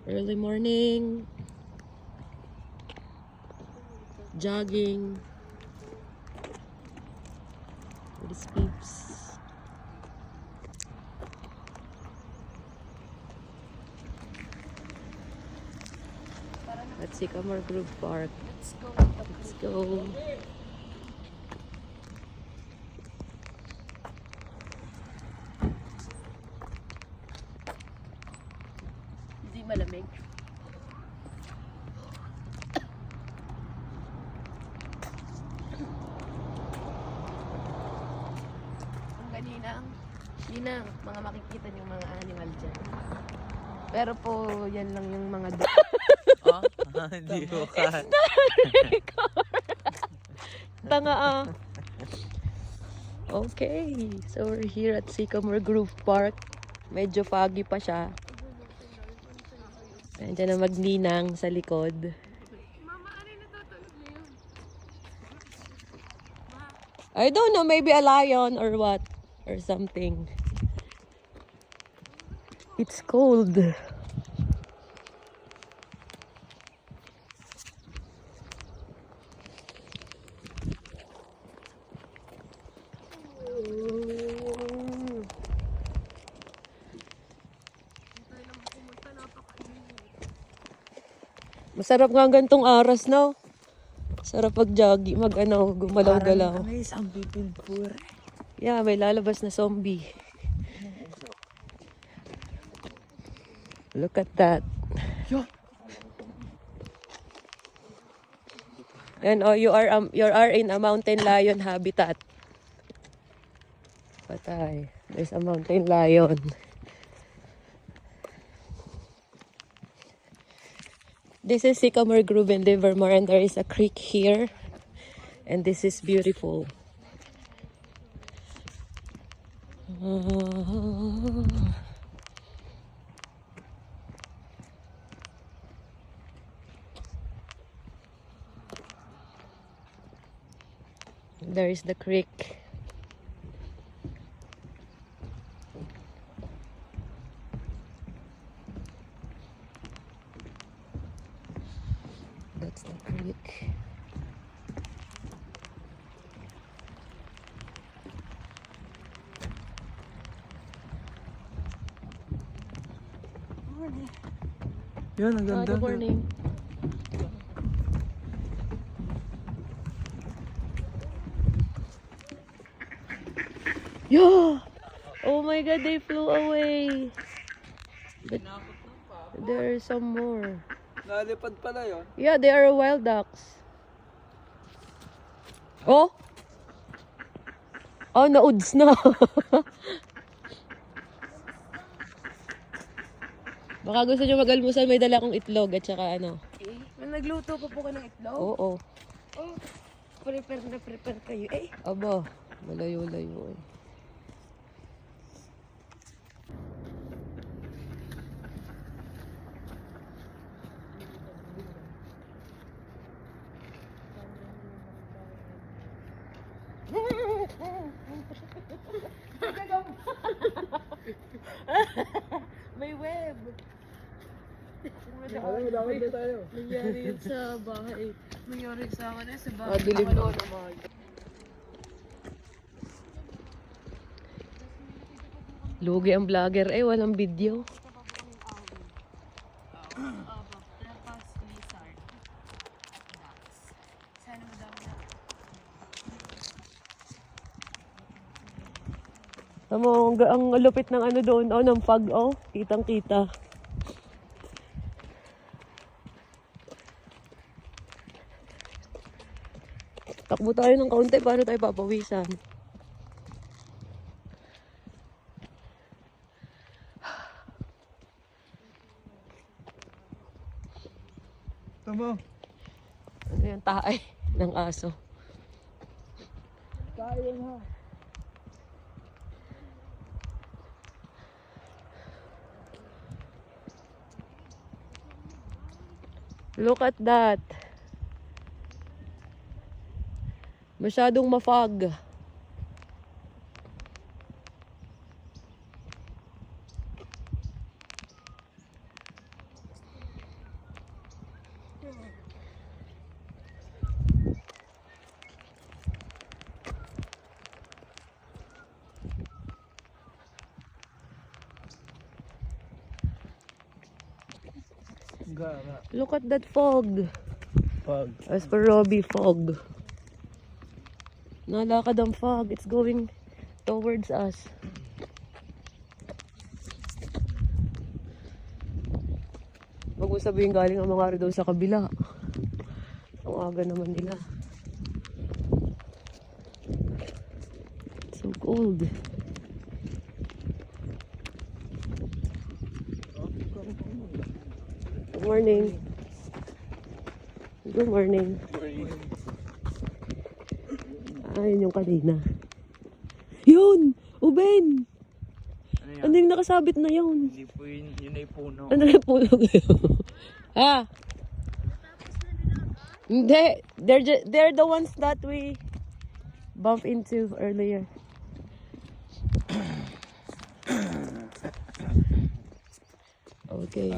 Early morning. Jogging. With these peeps. At Sycamore Grove Park. Let's go. Let's go. Hindi malamig. Ang ganinang, hindi na mga makikita yung mga animal dyan. Pero po, yan lang yung mga Oh, hindi ko ka. Tanga ah. Okay, so we're here at Sycamore Grove Park. Medyo foggy pa siya. Nandiyan na magninang sa likod. I don't know, maybe a lion or what, or something. It's cold. Masarap nga gantong aras, no? Sarap pag-jogging, gumalaw-galaw. May isang pipilpur. Yeah, may lalabas na zombie. Look at that. And oh, you are in a mountain lion habitat. Patay. There's a mountain lion. This is Sycamore Grove in Livermore, and there is a creek here. And this is beautiful. There is the creek. That's the creek. Yun, ang ganda. Good morning. Yeah! Oh my God, they flew away. But there are some more. Nalipad pala yun. Yeah, they are wild ducks. Oh! Oh, nauds na. Baka gusto nyo mag-almusal, may dala akong itlog at saka ano. eh. Nagluto pa po ka ng itlog? Oo. Oh, prepare kayo eh. Aba, malayo-layo eh. May web. Alam mo, dapat na tayo. Nangyari yun sa bahay. Nangyari sa akin sa bahay. Madilim Ako na. naman. Lugi ang vlogger eh, walang video. Tamo, ang lupit ng ano doon, oh, ng fog, oh. Kitang-kita. Takbo tayo ng kaunti, paano tayo papawisan? Tama. Ano yung taay ng aso? Tayo na. Look at that. Masyadong mafog. Gara. Look at that fog. Pag. As for Robbie, fog. Nalakad ang fog. It's going towards us. Huwag mo sabihin galing ang mga doon sa kabila. Ang aga naman nila. So cold. Good morning. Good morning. Ayun yung kanina. Yun! Uben! Ano yan? Ano yung nakasabit na yun? Hindi po yun ay puno. Ano yung puno kayo? Ha? Hindi. They're the ones that we bumped into earlier. Okay.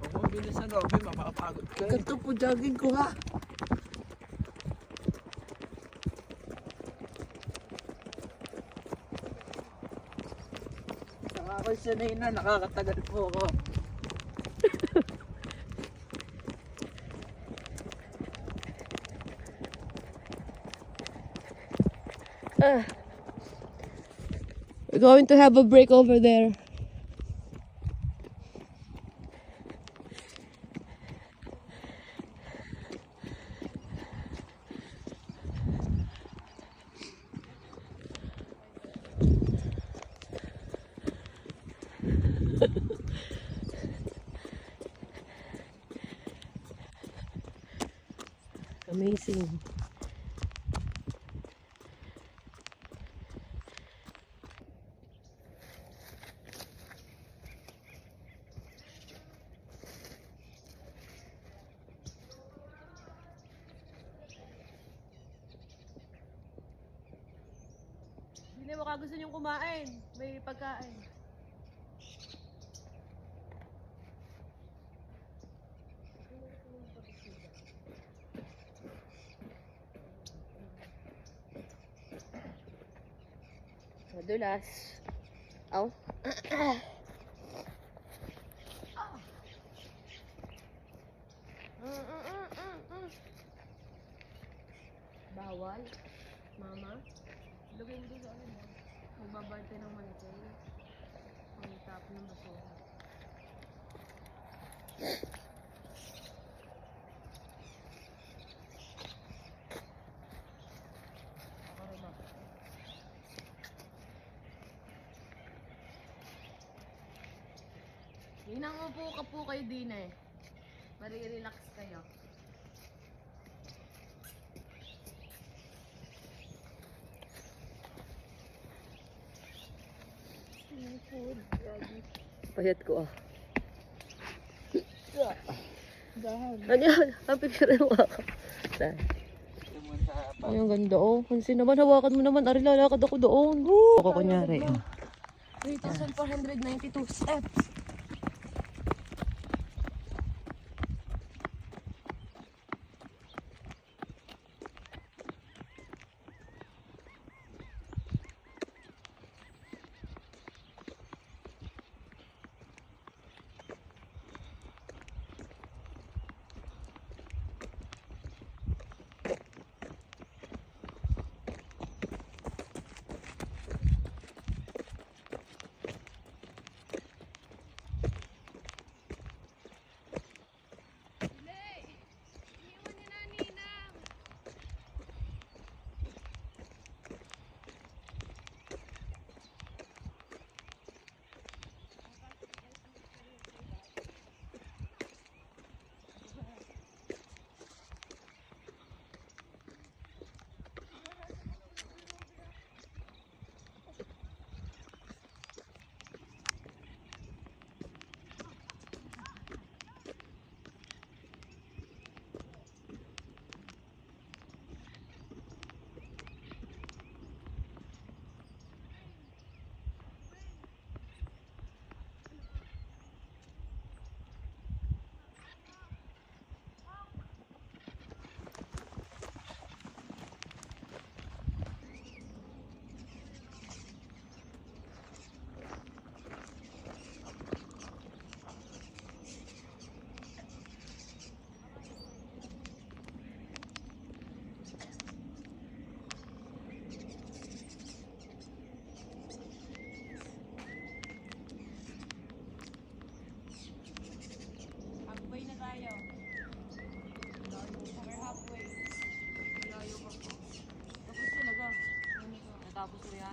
Huwag mo bilisan, Robby. Mapapagod ka. Ganito po jogging ko, ha? Saka ako sanay na. Nakakatagal po ako. We're going to have a break over there. Amazing. Hindi baka gusto niyong kumain. May pagkain. Madulas. Aw. Bawal. Mama. Lugay mo sa ano. Magbabarte ng manikay. Ang tap ng basura. Hinang upo ka po kayo din eh. Mari-relax kayo. Payat ko ah. Ano yan? Ang picture mo ako. Ay, ang ganda oh. Pansin naman, hawakan mo naman. Ari, lalakad ako doon. Ako kunyari. 3,492 steps.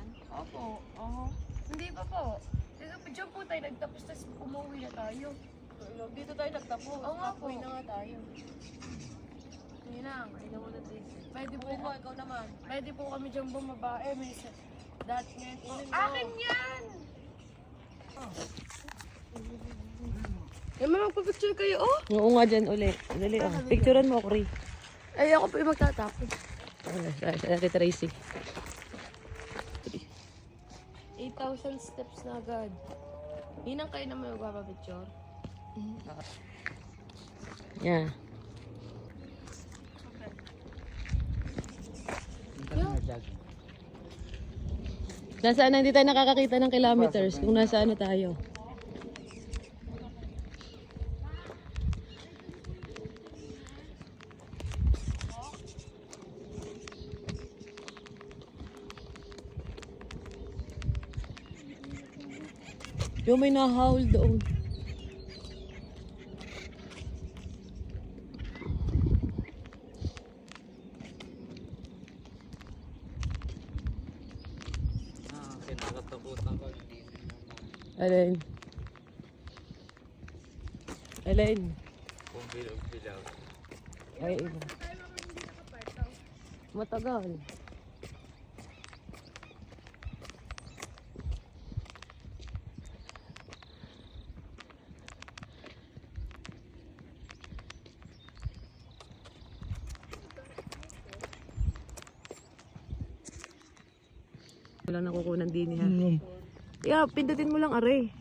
yan? Opo, Hindi pa po. Diyan po tayo nagtapos, tapos umuwi na tayo. Dito tayo nagtapos. Oo nga po. Uwi na nga tayo. Yun lang, ayun mo na din. Ikaw naman. Pwede po kami dyan bumaba. May dat ngayon po. Akin yan! May magpapicture kayo, Oo nga dyan ulit. Dali Picturean mo ako, Ray. Ay, ako po yung magtatapos. Ate Tracy. 8,000 steps na agad. Hinang kayo naman magpapapicture. Yeah. Nasaan na hindi tayo nakakakita ng kilometers kung nasa ano tayo. Yung may nahawl doon. Kinakatakutan ko. Alin? Alin? Kung bilog-bilog. Ay, iba. Matagal. Walang nakukunan din niya. Yeah, pindutin mo lang are.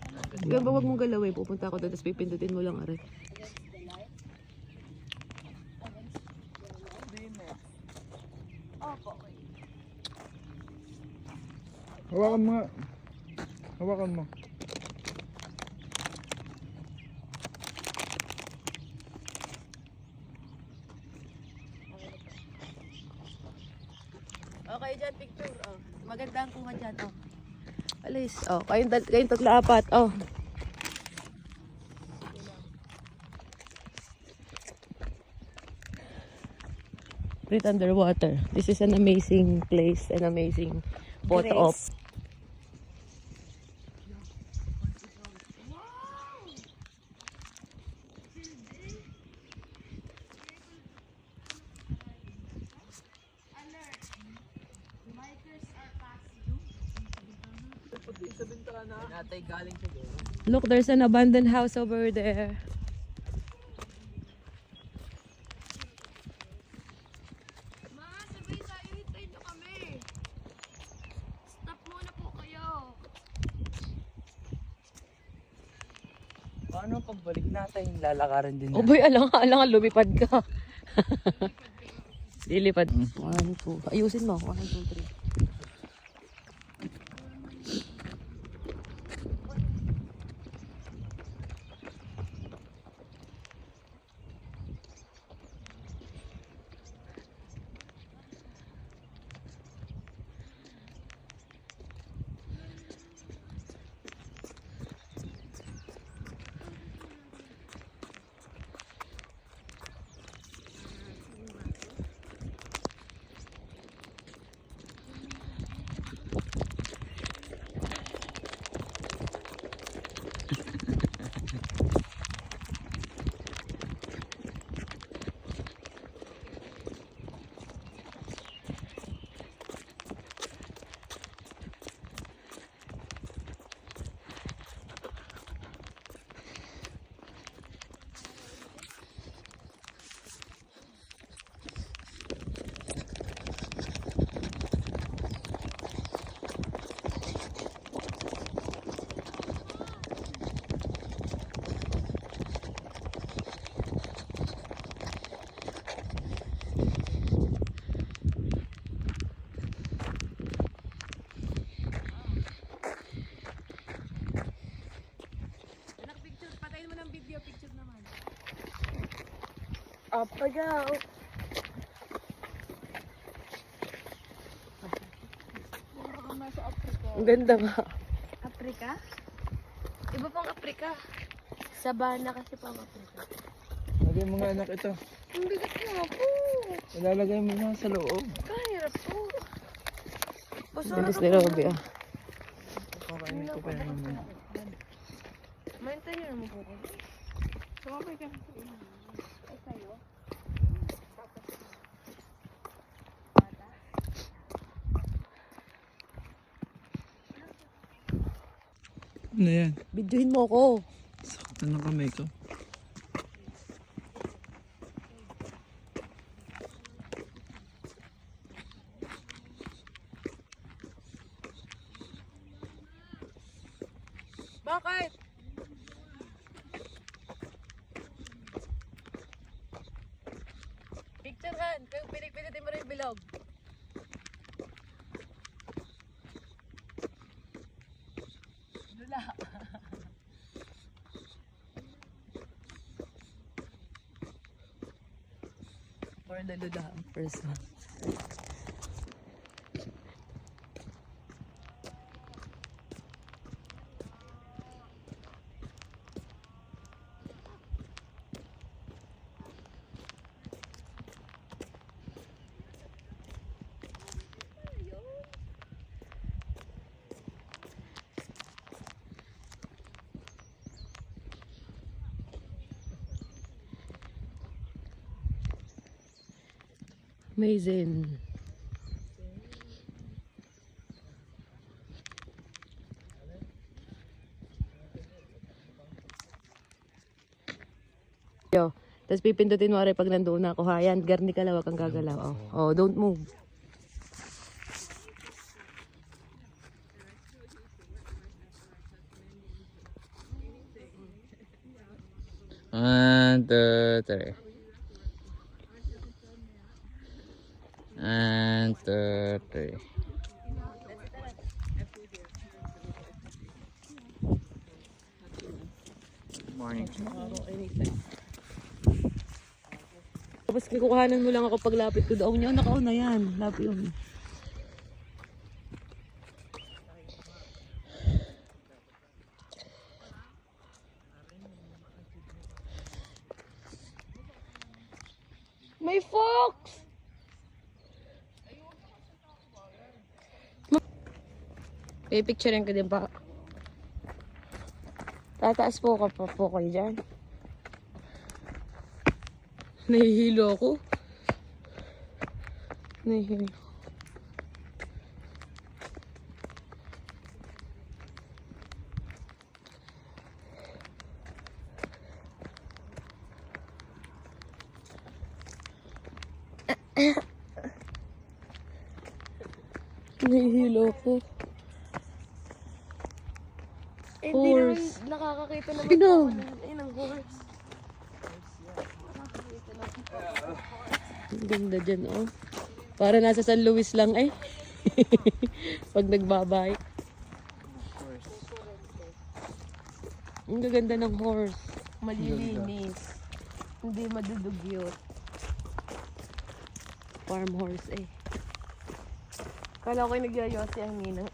Yung wag mong galawin, pupunta ako doon, tapos pipindutin mo lang are. Hawakan mo nga. Hawakan mo. Okay, dyan, picture. Maganda ang kuha dyan. Alis. Oh, kayong tatlo apat. Oh. Breathe underwater. This is an amazing place, an amazing photo op. Natay galing ko doon. Look, there's an abandoned house over there. Mga sabay tayo, hintay nyo kami. Stop muna po kayo. Paano pagbalik natin? Lalakarin din Oh boy, alang lumipad ka. Lilipad. 1, 2. Ayusin mo. 1, 2, 3. Apagaw. Ang ganda nga. Afrika? Iba pang Afrika. Sabana kasi pang Afrika. Lagay mo nga anak ito. Ang bigat nga po. Ilalagay mo nga sa loob. Kahirap po. Bilis ni Robby ah. Kakainin ko pa yan mamaya. Maintain nyo naman po ko. Ano yan? Bidyohin mo ko. Sakit na ng kamay ko. Bakit? Picture han. Pinik-pinitin mo rin yung bilog. Lula. For the lula first one. Amazing. Yo, tapos pipindutin mo rin pag nandoon na ako. Ha, yan, garni ka lang, wag kang gagalaw. Oh, don't move. One, two, three. One, two, three. Morning. Tapos kikukuhanan mo lang ako pag lapit ko doon. Yun, nakauna yan. Lapit yun. May fox! Pipicturean ko din pa. Tataas po ka pa po kayo dyan. Nahihilo ako. Nahihilo. Nahihilo ako. Hindi naman Horse. nakakakita naman Sino? po ako ng horse. Ang ganda dyan, oh. Para nasa San Luis lang, eh. Pag nagbabike. Ang gaganda ng horse. Malilinis. Hindi madudugyot. Farm horse, eh. Kala ko'y nagyayosi ang ninang.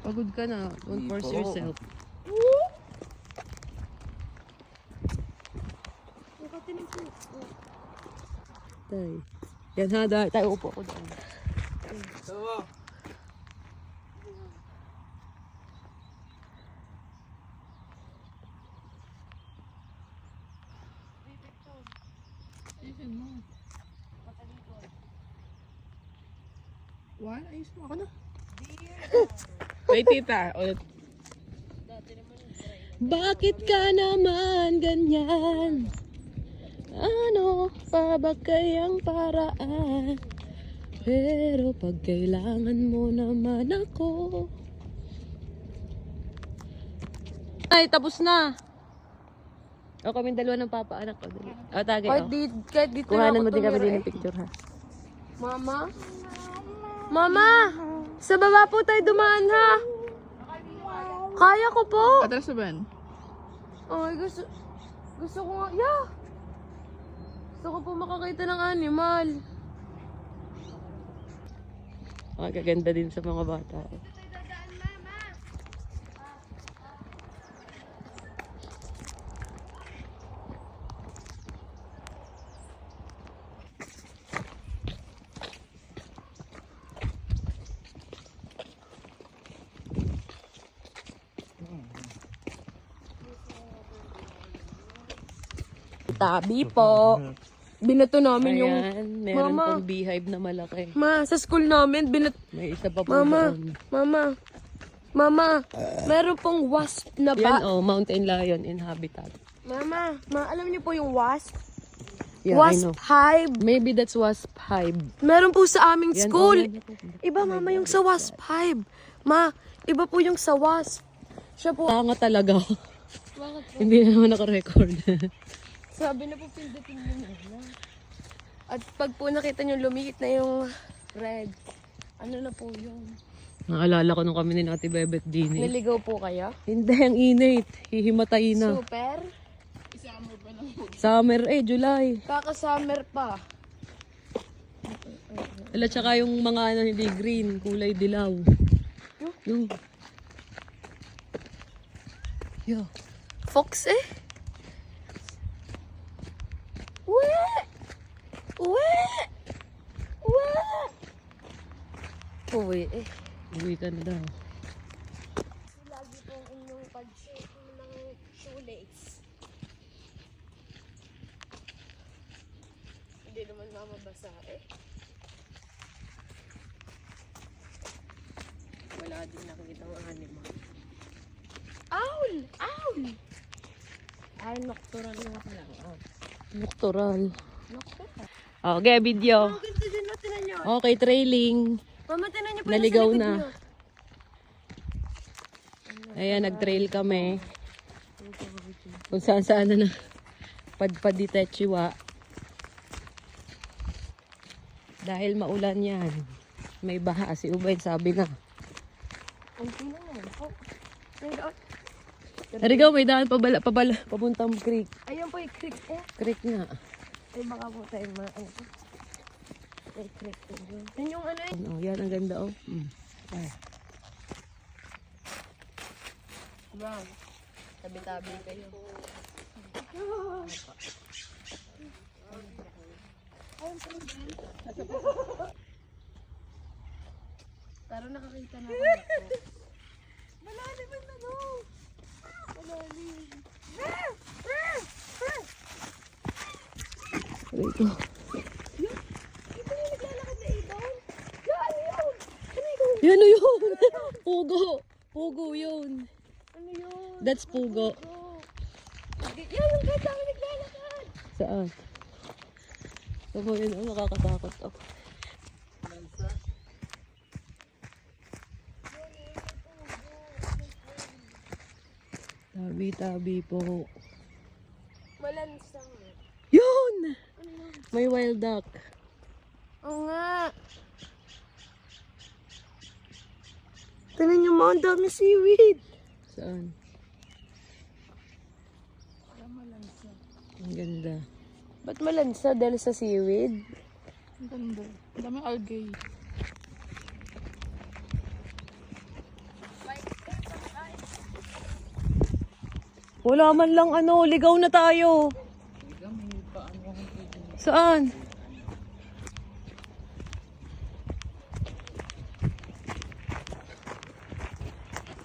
Pagod ka na. Don't force yourself. Tay. Yan ha, tayo upo ko doon. Why? Ayos mo ako na. Wait, tita. Ulit. Bakit ka naman ganyan? Ano pa ba kayang paraan? Pero pag kailangan mo naman ako. Ay, tapos na. O kami dalawa ng papa-anak ko. O, tagay. Kahit dito Kuhanan mo ako din kami tumira din eh. ng picture, ha? Mama? Mama! Sa baba po tayo dumaan ha! Kaya ko po! Atras na ba yan? Ay, gusto ko nga, yeah! Gusto ko po makakita ng animal. Magaganda din sa mga bata. tabi-tabi po. Binato namin yung... Ayan, meron Mama. pong beehive na malaki. Ma, sa school namin, May isa pa po Mama, doon. Mama, meron pong wasp na Yan ba? oh, mountain lion in habitat. Mama, alam niyo po yung wasp? Yeah, I Wasp know. hive. Maybe that's wasp hive. Meron po sa aming Yan, school. oh, yan po. Iba, Mama, yung sa wasp hive. Ma, iba po yung sa wasp. Siya po. Tanga talaga. Hindi naman naka-record. Sabi na po, pindutin nyo na. At pag po nakita nyo lumikit na yung red, ano na po yun? Naalala ko nung kami ni Ate Bebet din eh. Naligaw po kayo? Hindi, ang init. Hihimatay na. Super. Summer July. Kaka-summer pa. At saka yung mga hindi green, kulay dilaw. Yung. Yo. Fox eh. Uwe! Uwe! Uwe! Uwe eh. Uwi ka na daw. Lagi pong inyong pag-shape ng shoelace. Hindi naman mamabasa eh. Wala din nakikita ang animal. Owl! Owl! Ay, nocturnal na pala. Oh. Noctural. Nocturnal. Okay, video. Ang ganda dyan natin na nyo. Okay, trailing. Mama, tinan nyo pa Naligaw nasa na. likod nyo. Ayan, nag-trail kami. Kung saan na padpad di Techiwa. Dahil maulan yan. May baha. Si Ubay sabi na. Ang tingnan mo. Oh. Ayun, oh. Arigaw, may daan pabala, papuntang creek. Ayun po yung creek eh. Creek nga. Ay, baka po tayo ano po. May creek po dyan. Yun yung ano eh. Oh, yan, ang ganda oh. Ay. Wow. Tabi-tabi kayo. Pero nakakita na ako. Malalim na go! Malalim. Ito. Ito yung naglalakad na ibon. Yan yun! Ano yun? Yan o yun! Pugo! Pugo yun. Ano yun? That's pugo. Yan yung ganda na naglalakad. Saan? Tama yun, oh, nakakatakot ako. Tabi-tabi po. Malansang. Yun! May wild duck. Oo nga. Tingnan niyo mo, ang dami seaweed. Saan? Ang ganda. Ba't malansa dahil sa seaweed? Ang ganda. Ang daming algae. Wala man lang ano, ligaw na tayo. Saan?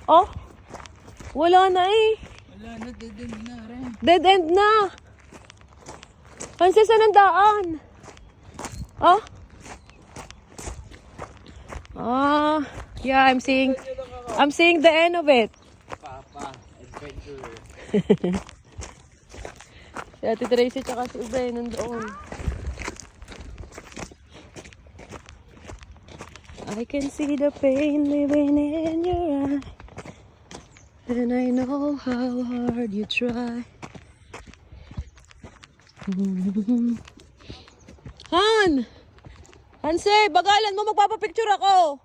Oh? Wala na eh. Wala na, dead end na rin. Dead end na. Hanses, anong daan? Oh? Ah, yeah, I'm seeing the end of it. Papa, adventurer. Si Ate Tracy tsaka si Ubay nandoon. I can see the pain living in your eye, and I know how hard you try. Han! Hanse, bagalan mo, magpapapicture ako!